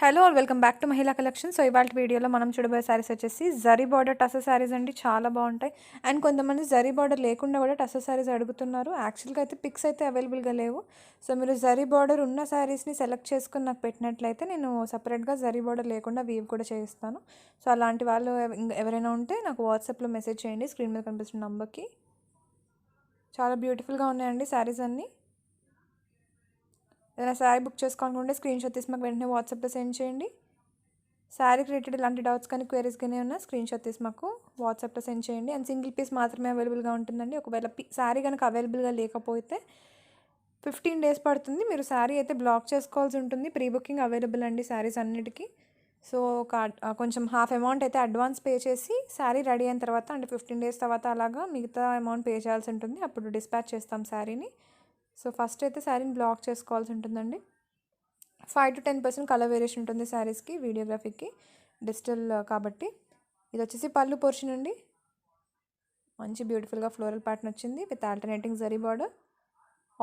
Hello all welcome back to మహిళా collection. So ఇవాళ వీడియోలో మనం చూడబోయే శారీస్ వచ్చేసి జరీ బార్డర్ టసర్ శారీస్ అండి. చాలా బాగుంటాయి. అండ్ కొంతమంది జరీ బార్డర్ లేకుండా కూడా టసర్ శారీస్ అడుగుతున్నారు. యాక్చువల్గా అయితే పిక్స్ అయితే అవైలబుల్గా లేవు. సో మీరు జరీ బార్డర్ ఉన్న శారీస్ని సెలెక్ట్ చేసుకుని నాకు పెట్టినట్లయితే నేను సపరేట్గా జరీ బార్డర్ లేకుండా వీవ్ కూడా చేయిస్తాను. సో అలాంటి వాళ్ళు ఎవరైనా ఉంటే నాకు వాట్సాప్లో మెసేజ్ చేయండి స్క్రీన్ మీద కనిపిస్తున్న నంబర్కి. చాలా బ్యూటిఫుల్గా ఉన్నాయండి శారీస్ అన్నీ. ఏదైనా శారీ బుక్ చేసుకోవాలనుకుంటే స్క్రీన్ షాట్ తీసి మాకు వెంటనే వాట్సాప్లో సెండ్ చేయండి. శారీకి రిలేటెడ్ ఇలాంటి డౌట్స్ కానీ క్వైరీస్ కానీ ఉన్నా స్క్రీన్ షాట్ తీసి మాకు వాట్సాప్లో సెండ్ చేయండి. అండ్ సింగిల్ పీస్ మాత్రమే అవైలబుల్గా ఉంటుందండి. ఒకవేళ శారీ కనుక అవైలబుల్గా లేకపోతే 15 days పడుతుంది. మీరు శారీ అయితే బ్లాక్ చేసుకోవాల్సి ఉంటుంది. ప్రీ బుకింగ్ అవైలబుల్ అండి శారీస్ అన్నిటికీ. సో కొంచెం హాఫ్ అమౌంట్ అయితే అడ్వాన్స్ పే చేసి శారీ రెడీ అయిన తర్వాత అంటే 15 days తర్వాత అలాగా మిగతా అమౌంట్ పే చేయాల్సి ఉంటుంది. అప్పుడు డిస్పాచ్ చేస్తాం శారీని. సో ఫస్ట్ అయితే శారీని బ్లాక్ చేసుకోవాల్సి ఉంటుందండి. 5 to 10% కలర్ వేరియేషన్ ఉంటుంది శారీస్కి, వీడియోగ్రఫీకి డిజిటల్ కాబట్టి. ఇది వచ్చేసి పళ్ళు పోర్షన్ అండి. మంచి బ్యూటిఫుల్గా ఫ్లోరల్ ప్యాటర్న్ వచ్చింది with alternating zari border.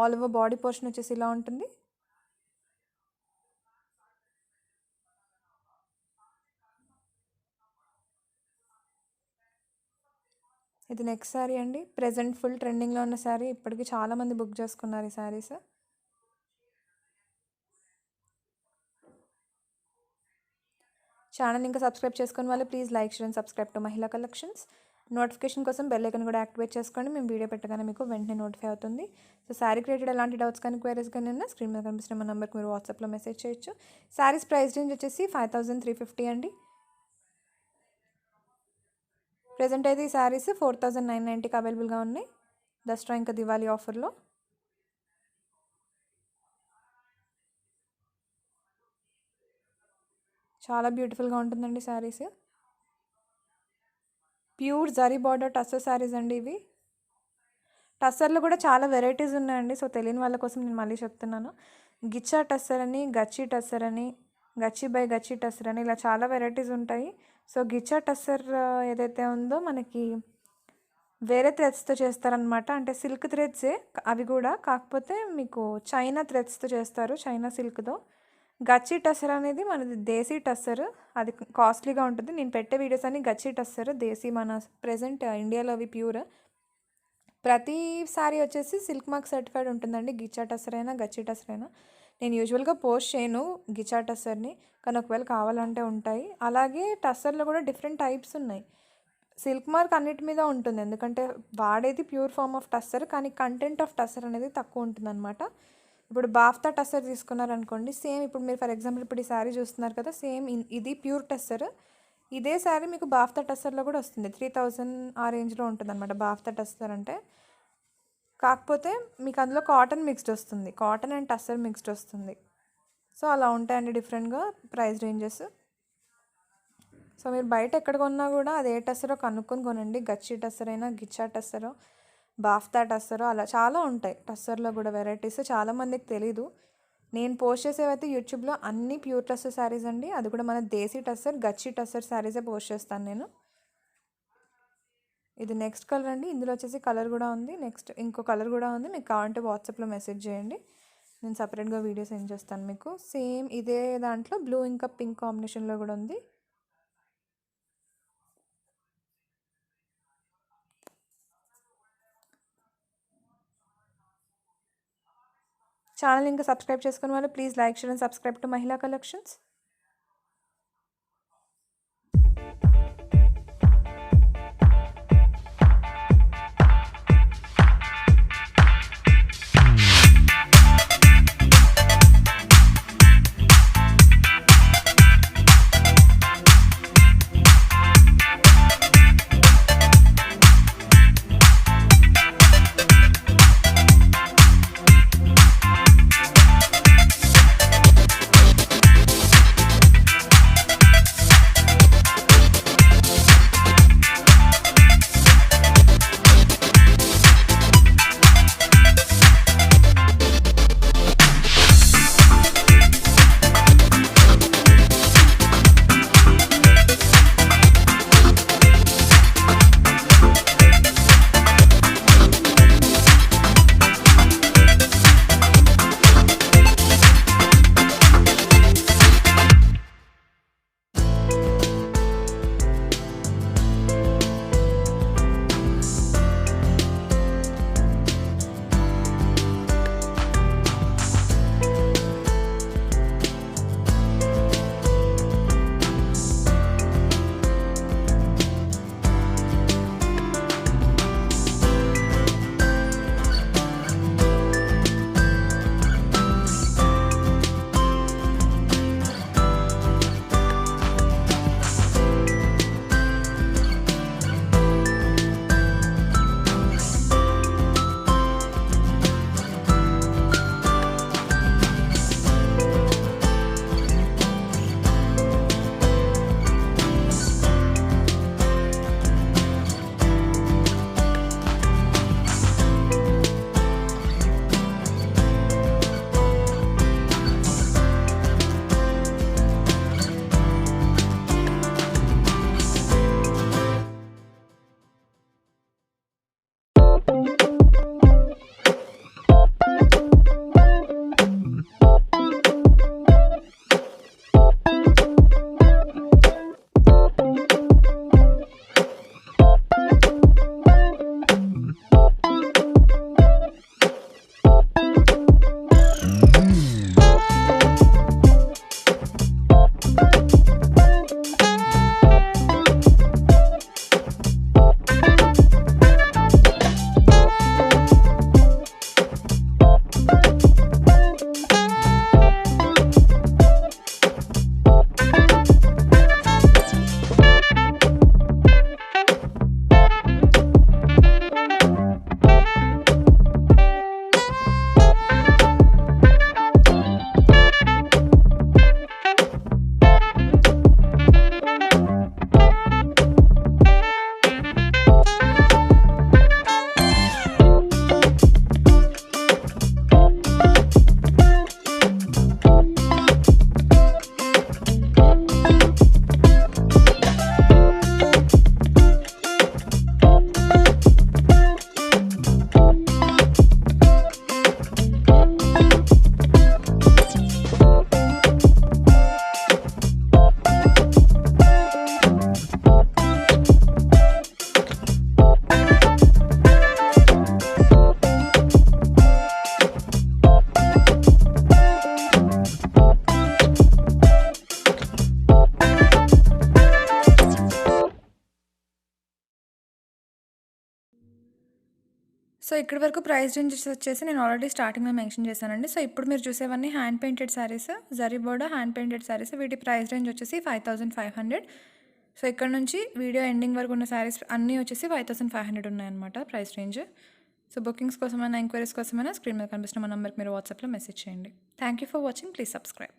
All over body portion వచ్చేసి ఇలా ఉంటుంది. ఇది నెక్స్ట్ శారీ అండి. ప్రెజెంట్ ఫుల్ ట్రెండింగ్లో ఉన్న శారీ. ఇప్పటికీ చాలామంది బుక్ చేసుకున్నారు ఈ శారీస్. ఛానల్ ఇంకా సబ్స్క్రైబ్ చేసుకుని వాళ్ళు please like share and subscribe to మహిళా కలెక్షన్స్. నోటిఫికేషన్ కోసం బెల్ ఐకాన్ కూడా యాక్టివేట్ చేసుకోండి. మేము వీడియో పెట్టగానే మీకు వెంటనే నోటిఫై అవుతుంది. సో శారీకి రిలేటెడ్ ఎలాంటి డౌట్స్ కానీ క్వైరీస్ కానీ ఉన్నా స్క్రీన్ మీద కనిపిస్తున్న మా నెంబర్కి మీరు వాట్సాప్లో మెసేజ్ చేయొచ్చు. శారీస్ ప్రైస్ రేంజ్ వచ్చేసి 5350 అండి. ప్రెజెంట్ అయితే ఈ శారీస్ 4990కి అవైలబుల్గా ఉన్నాయి దసరా ఇంకా దివాళీ ఆఫర్లో. చాలా బ్యూటిఫుల్గా ఉంటుందండి శారీస్. ప్యూర్ జరీ బార్డర్ టస్సర్ శారీస్ అండి ఇవి. టస్సర్లో కూడా చాలా వెరైటీస్ ఉన్నాయండి. సో తెలియని వాళ్ళ కోసం నేను మళ్ళీ చెప్తున్నాను. గిచ్చా టస్సర్ అని, గచ్చి టస్సర్ అని, గచ్చి బై గచ్చి టస్సర్ అని ఇలా చాలా వెరైటీస్ ఉంటాయి. సో గిచ్చా టస్సర్ ఏదైతే ఉందో మనకి వేరే థ్రెడ్స్తో చేస్తారనమాట. అంటే సిల్క్ థ్రెడ్సే అవి కూడా, కాకపోతే మీకు చైనా థ్రెడ్స్తో చేస్తారు, చైనా సిల్క్తో. గచ్చి టస్సర్ అనేది మనది దేశీ టస్సర్. అది కాస్ట్లీగా ఉంటుంది. నేను పెట్టే వీడియోస్ అన్ని గచ్చి టస్సర్ దేశీ, మన ప్రెజెంట్ ఇండియాలో అవి ప్యూర్. ప్రతి సారీ వచ్చేసి సిల్క్ మార్క్ సర్టిఫైడ్ ఉంటుందండి. గిచ్చా టస్సర్ అయినా గచ్చి టస్సర్ అయినా. నేను యూజువల్గా పోస్ట్ చేయను గిచ్చా టస్సర్ని, కానీ ఒకవేళ కావాలంటే ఉంటాయి. అలాగే టస్సర్లో కూడా డిఫరెంట్ టైప్స్ ఉన్నాయి. సిల్క్ మార్క్ అన్నిటి మీద ఉంటుంది, ఎందుకంటే వాడేది ప్యూర్ ఫామ్ ఆఫ్ టస్సర్, కానీ కంటెంట్ ఆఫ్ టస్సర్ అనేది తక్కువ ఉంటుంది అనమాట. ఇప్పుడు బాఫ్తా టస్సర్ తీసుకున్నారనుకోండి, సేమ్ ఇప్పుడు మీరు ఫర్ ఎగ్జాంపుల్ ఇప్పుడు ఈ శారీ చూస్తున్నారు కదా, సేమ్ ఇది ప్యూర్ టస్సర్. ఇదే శారీ మీకు బాఫ్తా టస్సర్లో కూడా వస్తుంది. 3000 ఆ రేంజ్లో ఉంటుంది అనమాట బాఫ్తా టస్సర్ అంటే. కాకపోతే మీకు అందులో కాటన్ మిక్స్డ్ వస్తుంది, కాటన్ అండ్ టస్సర్ మిక్స్డ్ వస్తుంది. సో అలా ఉంటాయండి డిఫరెంట్గా ప్రైస్ రేంజెస్. సో మీరు బయట ఎక్కడ కొన్నా కూడా అది ఏ టస్సరో కనుక్కొని కొనండి. గచ్చి టస్సర్ అయినా, గిచ్చా టస్సరో, బాఫ్తా టస్సరో, అలా చాలా ఉంటాయి టస్సర్లో కూడా వెరైటీస్. చాలామందికి తెలీదు. నేను పోస్ట్ చేసేవైతే యూట్యూబ్లో అన్ని ప్యూర్ టస్సర్ శారీస్ అండి. అది కూడా మన దేశీ టస్సర్, గచ్చి టస్సర్ శారీసే పోస్ట్ చేస్తాను నేను. ఇది నెక్స్ట్ కలర్ అండి. ఇందులో వచ్చేసి కలర్ కూడా ఉంది, నెక్స్ట్ ఇంకో కలర్ కూడా ఉంది. మీకు కావాలంటే వాట్సాప్లో మెసేజ్ చేయండి, నేను సపరేట్గా వీడియో సెండ్ చేస్తాను మీకు. సేమ్ ఇదే దాంట్లో బ్లూ ఇంకా పింక్ కాంబినేషన్లో కూడా ఉంది. ఛానల్ ఇంకా సబ్స్క్రైబ్ చేసుకున్న వాళ్ళు please like share and subscribe to మహిళా కలెక్షన్స్. సో ఇక్కడి వరకు ప్రైస్ రేంజెస్ వచ్చేసి నేను ఆల్రెడీ స్టార్టింగ్లో మెన్షన్ చేశానండి. సో ఇప్పుడు మీరు చూసేవన్నీ hand painted saris, zari border hand painted saris. వీటి ప్రైస్ రేంజ్ వచ్చేసి 5500. సో ఇక్కడ నుంచి వీడియో ఎండింగ్ వరకు ఉన్న శారీస్ అన్నీ వచ్చేసి 5500 ఉన్నాయన్నమాట ప్రైస్ రేంజ్. సో బుకింగ్స్ కోసమైనా ఎంక్వైరీస్ కోసమైనా స్క్రీన్ మీద కనిపిస్తున్న మా నెంబర్కి మీరు వాట్సాప్లో మెసేజ్ చేయండి. Thank you for watching. Please subscribe.